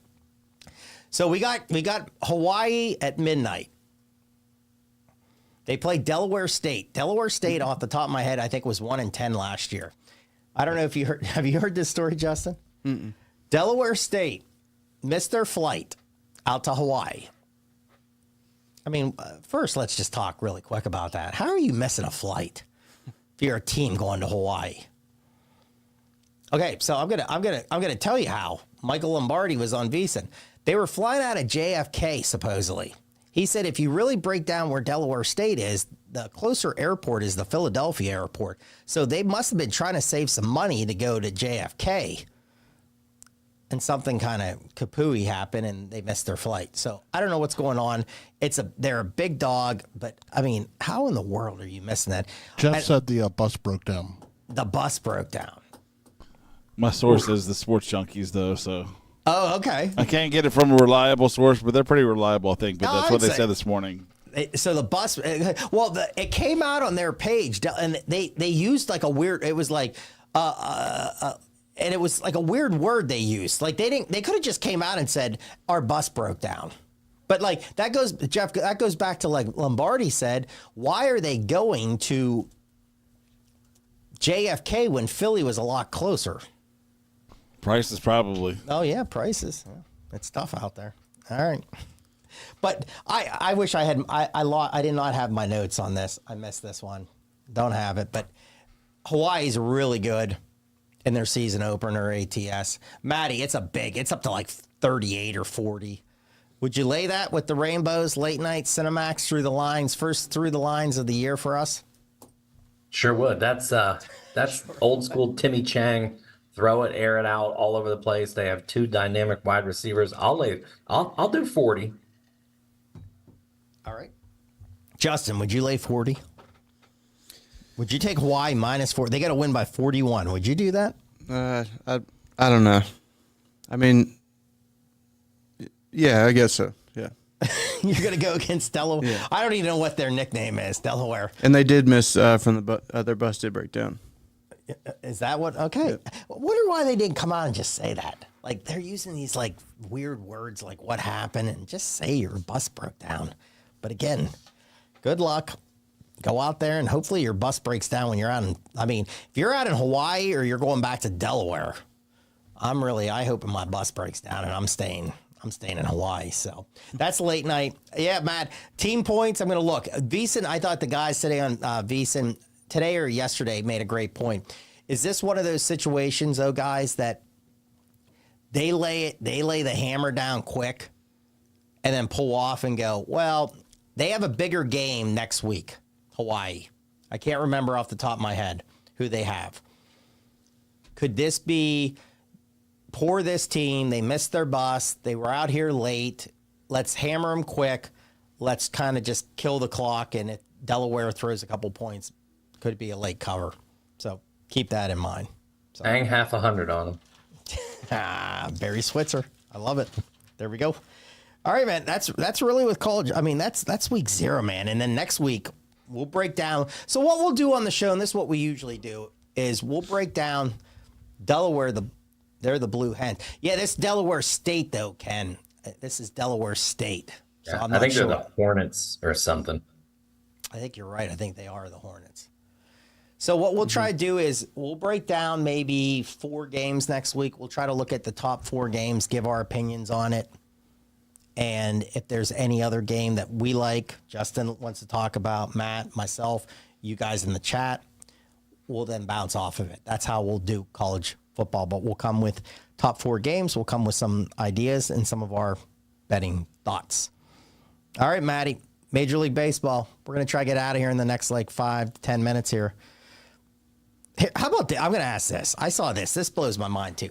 So we got Hawaii at midnight. They played Delaware State. Delaware State, off the top of my head, I think was 1-10 last year. I don't know if you heard. Have you heard this story, Justin? Mm-mm. Delaware State missed their flight out to Hawaii. I mean, first, let's just talk really quick about that. How are you missing a flight if you're a team going to Hawaii? Okay, so I'm gonna tell you how. Michael Lombardi was on VSiN. They were flying out of JFK, supposedly. He said if you really break down where Delaware State is, the closer airport is the Philadelphia airport. So they must have been trying to save some money to go to JFK. And something kind of kapooey happened and they missed their flight. So I don't know what's going on. They're a big dog, but I mean, how in the world are you missing that? Jeff said the bus broke down. The bus broke down. My source is the Sports Junkies, though, so. Oh, okay. I can't get it from a reliable source, but they're pretty reliable, I think. But that's what they said this morning. So the bus, it came out on their page, and they used like a weird. It was like, and it was like a weird word they used. Like they could have just came out and said our bus broke down. But like that goes back to like Lombardi said. Why are they going to JFK when Philly was a lot closer? Prices probably. Oh yeah, prices. Yeah, it's tough out there. All right, but I wish I had. I did not have my notes on this. I missed this one. Don't have it. But Hawaii's really good in their season opener ATS. Maddie, it's up to like 38 or 40. Would you lay that with the Rainbows late night Cinemax Through the Lines, first through the lines of the year for us? Sure would. That's old school Timmy Chang. Throw it, air it out all over the place. They have 2 dynamic wide receivers. I'll do 40. All right. Justin, would you lay 40? Would you take Hawaii minus 4? They got to win by 41. Would you do that? I don't know. I mean, yeah, I guess so. Yeah. You're going to go against Delaware? Yeah. I don't even know what their nickname is, Delaware. And they did miss from their bus did break down. Is that what? Okay. Yeah. I wonder why they didn't come out and just say that. Like they're using these like weird words like what happened and just say your bus broke down. But again, good luck. Go out there and hopefully your bus breaks down when you're out if you're out in Hawaii or you're going back to Delaware, I hope my bus breaks down and I'm staying I'm staying in Hawaii. So that's late night. Yeah, Matt. Team points. I'm going to look. VEASAN, I thought the guys today on VEASAN, today or yesterday, made a great point. Is this one of those situations, though, guys, that they lay the hammer down quick and then pull off and go, well, they have a bigger game next week, Hawaii. I can't remember off the top of my head who they have. Could this be poor this team? They missed their bus. They were out here late. Let's hammer them quick. Let's kind of just kill the clock. And if Delaware throws a couple points, could be a late cover. So keep that in mind. So. Hang half 100 on them. Barry Switzer. I love it. There we go. All right, man. That's really with college. I mean, that's week 0, man. And then next week we'll break down. So what we'll do on the show, and this is what we usually do, is we'll break down Delaware. They're the Blue Hens. Yeah, this Delaware State though, Ken. This is Delaware State. So Yeah, I'm not I think sure. they're the Hornets or something. I think you're right. I think they are the Hornets. So what we'll try to do is we'll break down maybe 4 games next week. We'll try to look at the top 4 games, give our opinions on it. And if there's any other game that we like, Justin wants to talk about, Matt, myself, you guys in the chat, we'll then bounce off of it. That's how we'll do college football. But we'll come with top 4 games. We'll come with some ideas and some of our betting thoughts. All right, Matty, Major League Baseball. We're going to try to get out of here in the next 5 to 10 minutes here. How about this? I'm going to ask this. I saw this. This blows my mind too.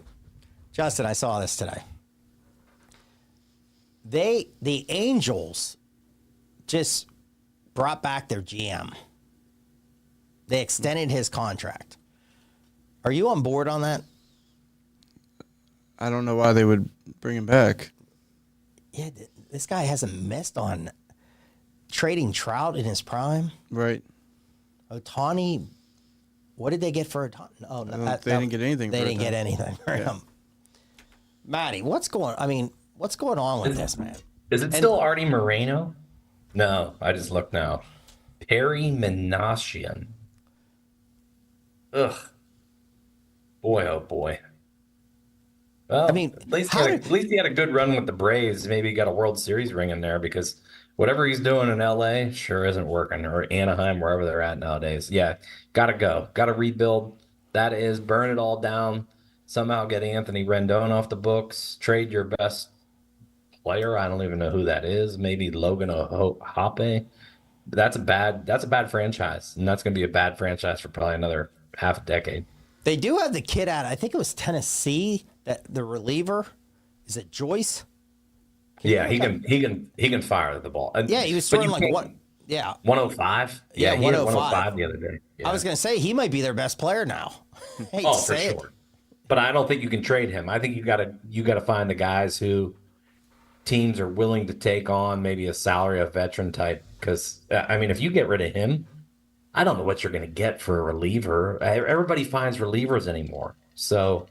Justin, I saw this today. The Angels just brought back their GM. They extended his contract. Are you on board on that? I don't know why they would bring him back. Yeah, this guy hasn't missed on trading Trout in his prime. Right. Ohtani, what did they get for Ohtani? Oh, They didn't get anything They for didn't get Ohtani. anything for him. Matty, what's going on with this, man? Is it still Artie Moreno? No, I just looked now. Perry Minasian. Ugh. Boy, oh boy. Well, I mean, at least how he had a good run with the Braves. Maybe he got a World Series ring in there because whatever he's doing in LA sure isn't working, or Anaheim, wherever they're at nowadays. Yeah, gotta go. Gotta rebuild. That is, burn it all down. Somehow get Anthony Rendon off the books. Trade your best player. I don't even know who that is. Maybe Logan Hoppe. That's a bad franchise, and that's going to be a bad franchise for probably another half a decade. They do have the kid out. I think it was Tennessee, that the reliever. Is it Joyce? Yeah, he can fire the ball. Yeah, he was But throwing you like can't- what? Yeah. 105. Yeah, he had 105 the other day. Yeah. I was going to say he might be their best player now. Hate Oh, to for say sure. it. But I don't think you can trade him. I think you gotta find the guys who teams are willing to take on, maybe a salary, a veteran type. Because I mean, if you get rid of him, I don't know what you're going to get for a reliever. Everybody finds relievers anymore, so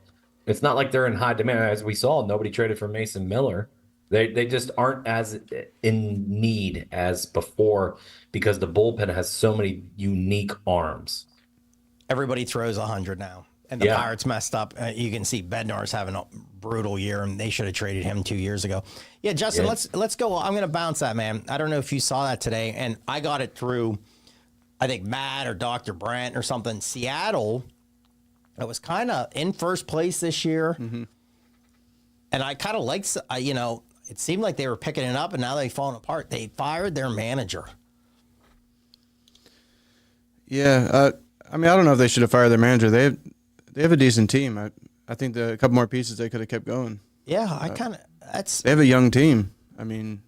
it's not like they're in high demand. As we saw, nobody traded for Mason Miller. They just aren't as in need as before because the bullpen has so many unique arms. Everybody throws 100 now. And the Yeah. Pirates messed up. You can see Bednar's having a brutal year, and they should have traded him 2 years ago. Yeah, Justin, Yeah. let's go. I'm going to bounce that, man. I don't know if you saw that today, and I got it through, I think, Matt or Dr. Brent or something. Seattle, it was kind of in first place this year. Mm-hmm. And I kind of liked, it seemed like they were picking it up, and now they've fallen apart. They fired their manager. Yeah. I mean, I don't know if they should have fired their manager. They have a decent team. I think a couple more pieces they could have kept going. Yeah, that's They have a young team. I mean,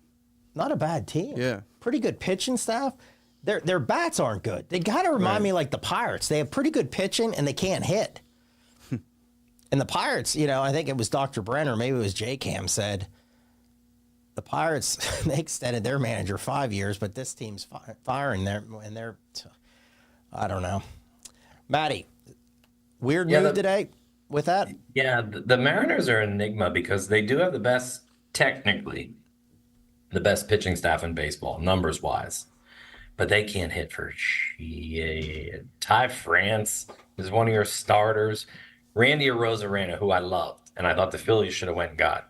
not a bad team. Yeah. Pretty good pitching staff. Their bats aren't good. They got to remind me like the Pirates. They have pretty good pitching and they can't hit. And the Pirates, I think it was Dr. Brenner, maybe it was J Cam said, the Pirates, they extended their manager 5 years, but this team's firing them, and I don't know. Matty, weird move today with that? Yeah, the Mariners are an enigma because they do have technically, the best pitching staff in baseball, numbers wise, but they can't hit for shit. Ty France is one of your starters. Randy Arozarena, who I loved, and I thought the Phillies should have went and got.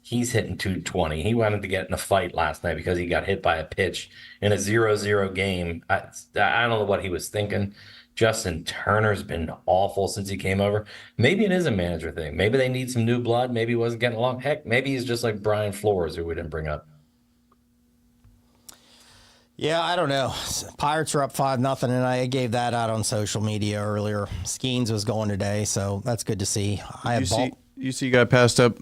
He's hitting 220. He wanted to get in a fight last night because he got hit by a pitch in a 0-0 game. I don't know what he was thinking. Justin Turner's been awful since he came over. Maybe it is a manager thing. Maybe they need some new blood. Maybe he wasn't getting along. Heck, maybe he's just like Brian Flores, who we didn't bring up. Yeah, I don't know. Pirates are up 5-0, and I gave that out on social media earlier. Skeens was going today, so that's good to see. You see, got passed up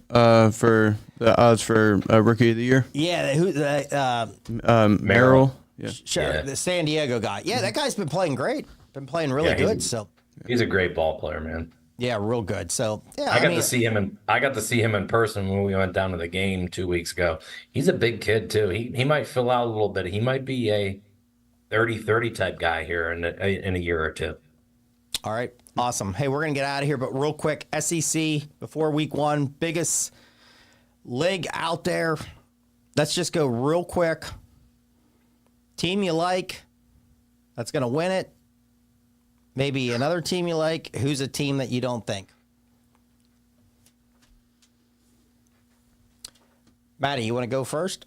for the odds for Rookie of the Year. Yeah, Merrill. Yeah. Sure, Yeah. The San Diego guy. Yeah, that guy's been playing great. Been playing really good. So he's a great ball player, man. yeah, real good. So yeah, I got to see him in person when we went down to the game 2 weeks ago. He's a big kid too. He might fill out a little bit. He might be a 30-30 type guy here in a year or two. All right, awesome. Hey, we're gonna get out of here, but real quick, SEC before week 1, biggest league out there. Let's just go real quick. Team you like that's gonna win it. Maybe another team you like. Who's a team that you don't think? Matty, you want to go first?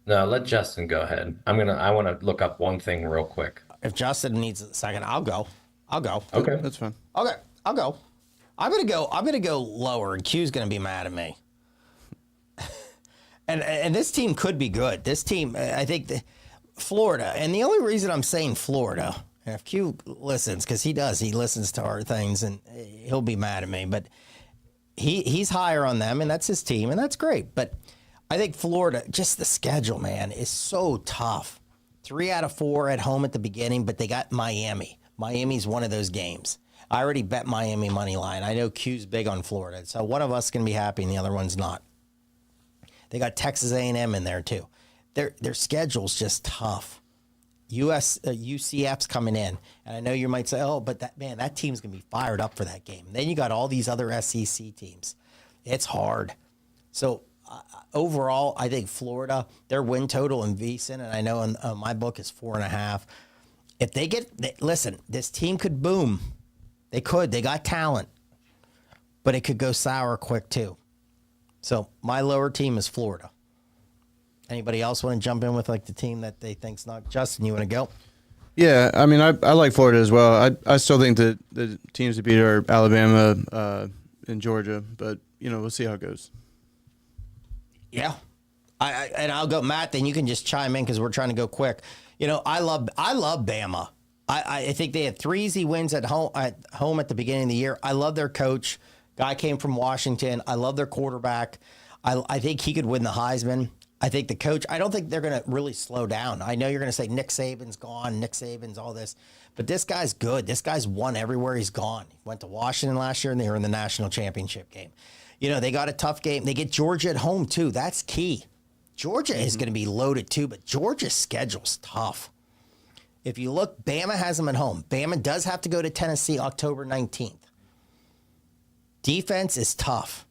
No, let Justin go ahead. I want to look up one thing real quick. If Justin needs a second, I'll go. Okay. That's fine. Okay, I'll go. I'm gonna go lower, and Q's gonna be mad at me. and this team could be good. This team, I think, Florida. And the only reason I'm saying Florida, and if Q listens, because he listens to our things, and he'll be mad at me. But he's higher on them, and that's his team, and that's great. But I think Florida, just the schedule, man, is so tough. 3 out of 4 at home at the beginning, but they got Miami. Miami's one of those games. I already bet Miami money line. I know Q's big on Florida, so one of us can be happy and the other one's not. They got Texas A&M in there too. Their schedule's just tough. UCF's coming in, and I know you might say, "Oh, but that team's gonna be fired up for that game." Then you got all these other SEC teams. It's hard. So overall, I think Florida, their win total in VSiN, and I know in my book is 4.5. If listen, this team could boom. They could. They got talent, but it could go sour quick too. So my lower team is Florida. Anybody else want to jump in with like the team that they think's not? Justin, you want to go? Yeah, I mean, I like Florida as well. I still think that the teams to beat are Alabama and Georgia, but we'll see how it goes. Yeah, and I'll go, Matt. Then you can just chime in because we're trying to go quick. I love Bama. I think they had 3 easy wins at home at the beginning of the year. I love their coach. Guy came from Washington. I love their quarterback. I think he could win the Heisman. I think the coach, I don't think they're going to really slow down. I know you're going to say Nick Saban's gone, Nick Saban's all this, but this guy's good. This guy's won everywhere he's gone. He went to Washington last year, and they were in the national championship game. They got a tough game. They get Georgia at home, too. That's key. Georgia is going to be loaded, too, but Georgia's schedule's tough. If you look, Bama has them at home. Bama does have to go to Tennessee October 19th. Defense is tough.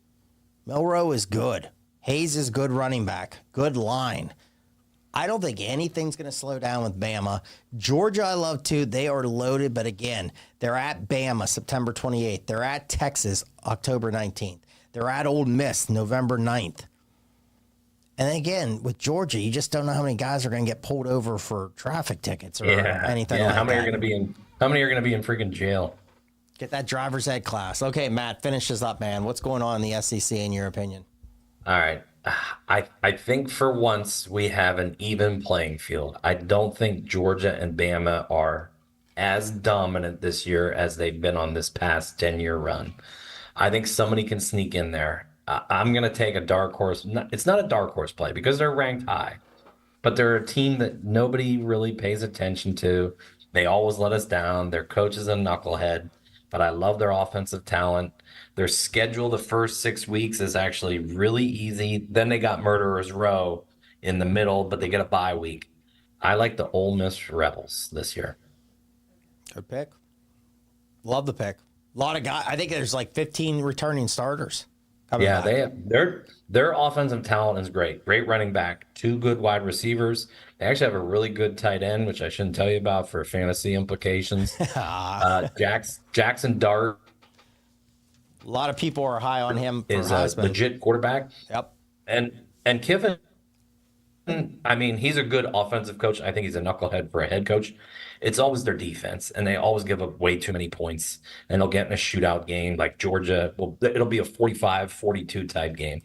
Milroe is good. Hayes is good running back. Good line. I don't think anything's going to slow down with Bama. Georgia I love too. They are loaded, but again, they're at Bama September 28th. They're at Texas October 19th. They're at Ole Miss November 9th. And again, with Georgia, you just don't know how many guys are going to get pulled over for traffic tickets or anything like that. How many are going to be in freaking jail? Get that driver's ed class. Okay, Matt, finish this up, man. What's going on in the SEC in your opinion? All right. I think for once we have an even playing field. I don't think Georgia and Bama are as dominant this year as they've been on this past 10-year run. I think somebody can sneak in there. I'm going to take a dark horse. It's not a dark horse play because they're ranked high, but they're a team that nobody really pays attention to. They always let us down. Their coach is a knucklehead, but I love their offensive talent. Their schedule the first 6 weeks is actually really easy. Then they got Murderers Row in the middle, but they get a bye week. I like the Ole Miss Rebels this year. Good pick. Love the pick. A lot of guys. I think there's like 15 returning starters. Yeah, their offensive talent is great. Great running back, 2 good wide receivers. They actually have a really good tight end, which I shouldn't tell you about for fantasy implications. Jackson Dart. A lot of people are high on him. Is a legit quarterback. Yep. And Kiffin, I mean, he's a good offensive coach. I think he's a knucklehead for a head coach. It's always their defense, and they always give up way too many points, and they'll get in a shootout game like Georgia. Well, it'll be a 45-42 type game.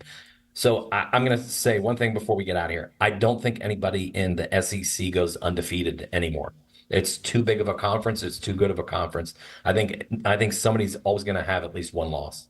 So I'm going to say one thing before we get out of here. I don't think anybody in the SEC goes undefeated anymore. It's too big of a conference. It's too good of a conference. I think somebody's always going to have at least one loss.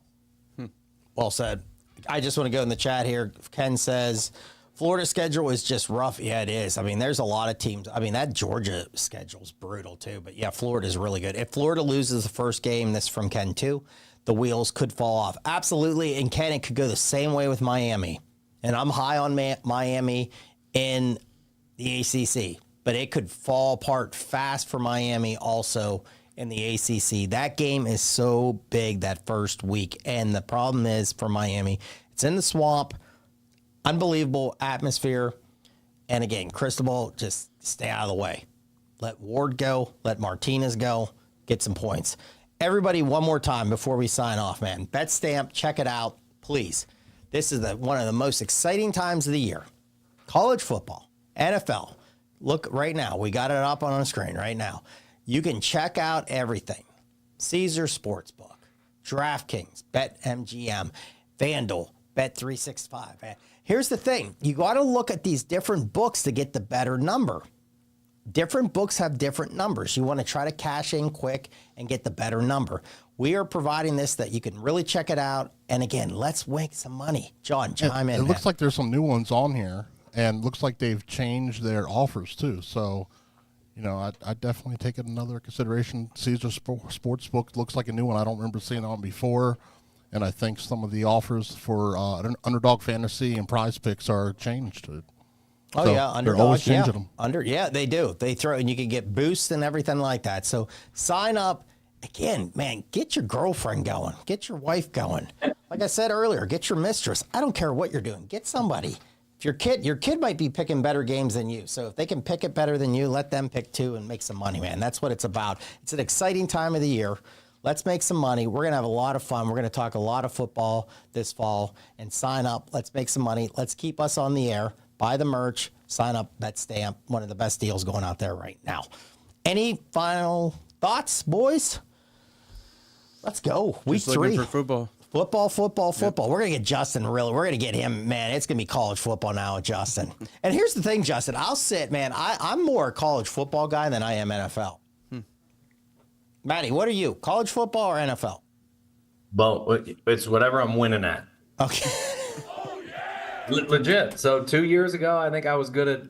Well said. I just want to go in the chat here. Ken says, Florida's schedule is just rough. Yeah, it is. I mean, there's a lot of teams. I mean, that Georgia schedule's brutal, too. But, yeah, Florida's really good. If Florida loses the first game, this from Ken, too, the wheels could fall off. Absolutely. And, Ken, it could go the same way with Miami. And I'm high on Miami in the ACC. But it could fall apart fast for Miami also in the ACC. That game is so big that first week. And the problem is for Miami, it's in the swamp. Unbelievable atmosphere. And again, Cristobal, just stay out of the way. Let Ward go. Let Martinez go. Get some points. Everybody, one more time before we sign off, man. BetStamp, check it out, please. This is one of the most exciting times of the year. College football, NFL. Look right now. We got it up on the screen right now. You can check out everything. Caesar Sportsbook, DraftKings, BetMGM, FanDuel, Bet365. Here's the thing. You got to look at these different books to get the better number. Different books have different numbers. You want to try to cash in quick and get the better number. We are providing this that you can really check it out. And again, let's make some money. John, chime in. It looks like there's some new ones on here, and looks like they've changed their offers too. So, you know, I definitely take it another consideration. Caesar Sportsbook looks like a new one. I don't remember seeing it on before. And I think some of the offers for Underdog Fantasy and Prize Picks are changed. Oh, so yeah, they're always changing them. Yeah, they do. They throw, and you can get boosts and everything like that. So sign up. Again, man, get your girlfriend going. Get your wife going. Like I said earlier, get your mistress. I don't care what you're doing. Get somebody. If your kid might be picking better games than you. So if they can pick it better than you, let them pick too and make some money, man. That's what it's about. It's an exciting time of the year. Let's make some money. We're going to have a lot of fun. We're going to talk a lot of football this fall and sign up. Let's make some money. Let's keep us on the air. Buy the merch. Sign up. BetStamp. One of the best deals going out there right now. Any final thoughts, boys? Let's go. Week 3. Looking for football. Football. We're going to get Justin really. We're going to get him, man. It's going to be college football now with Justin. And here's the thing, Justin. I'll sit, man. I'm more a college football guy than I am NFL. Matty, what are you? College football or NFL? Well, it's whatever I'm winning at. Okay. Legit. So 2 years ago, I think I was good at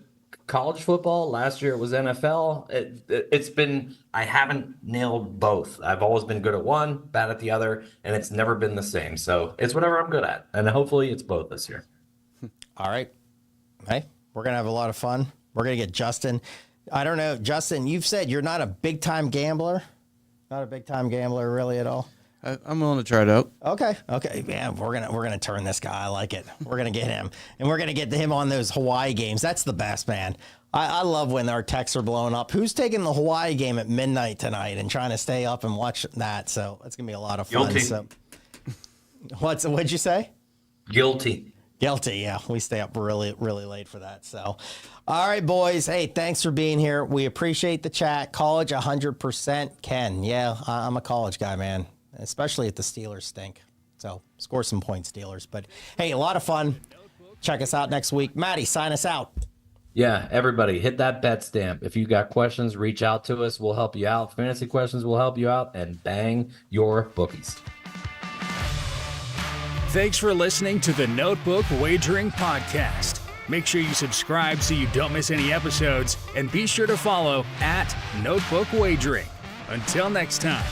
college football. Last year it was NFL. It's been, I haven't nailed both. I've always been good at one, bad at the other, and it's never been the same. So it's whatever I'm good at. And hopefully it's both this year. All right. Hey, we're going to have a lot of fun. We're going to get Justin. I don't know, Justin, you've said you're not a big-time gambler. Not a big-time gambler really at all. I'm willing to try it out. Okay. Man, we're gonna turn this guy. I like it. We're gonna get him, and we're gonna get him on those Hawaii games. That's the best, man. I love when our texts are blowing up. Who's taking the Hawaii game at midnight tonight and trying to stay up and watch that? So it's gonna be a lot of fun. Guilty. So, what'd you say? Guilty. Yeah. We stay up really, really late for that. So, all right, boys. Hey, thanks for being here. We appreciate the chat. College 100%. Ken, yeah, I'm a college guy, man, especially if the Steelers stink. So score some points, Steelers. But, hey, a lot of fun. Check us out next week. Matty, sign us out. Yeah, everybody, hit that bet stamp. If you got questions, reach out to us. We'll help you out. Fantasy questions will help you out. And bang your bookies. Thanks for listening to the Notebook Wagering Podcast. Make sure you subscribe so you don't miss any episodes, and be sure to follow @Notebook Wagering. Until next time.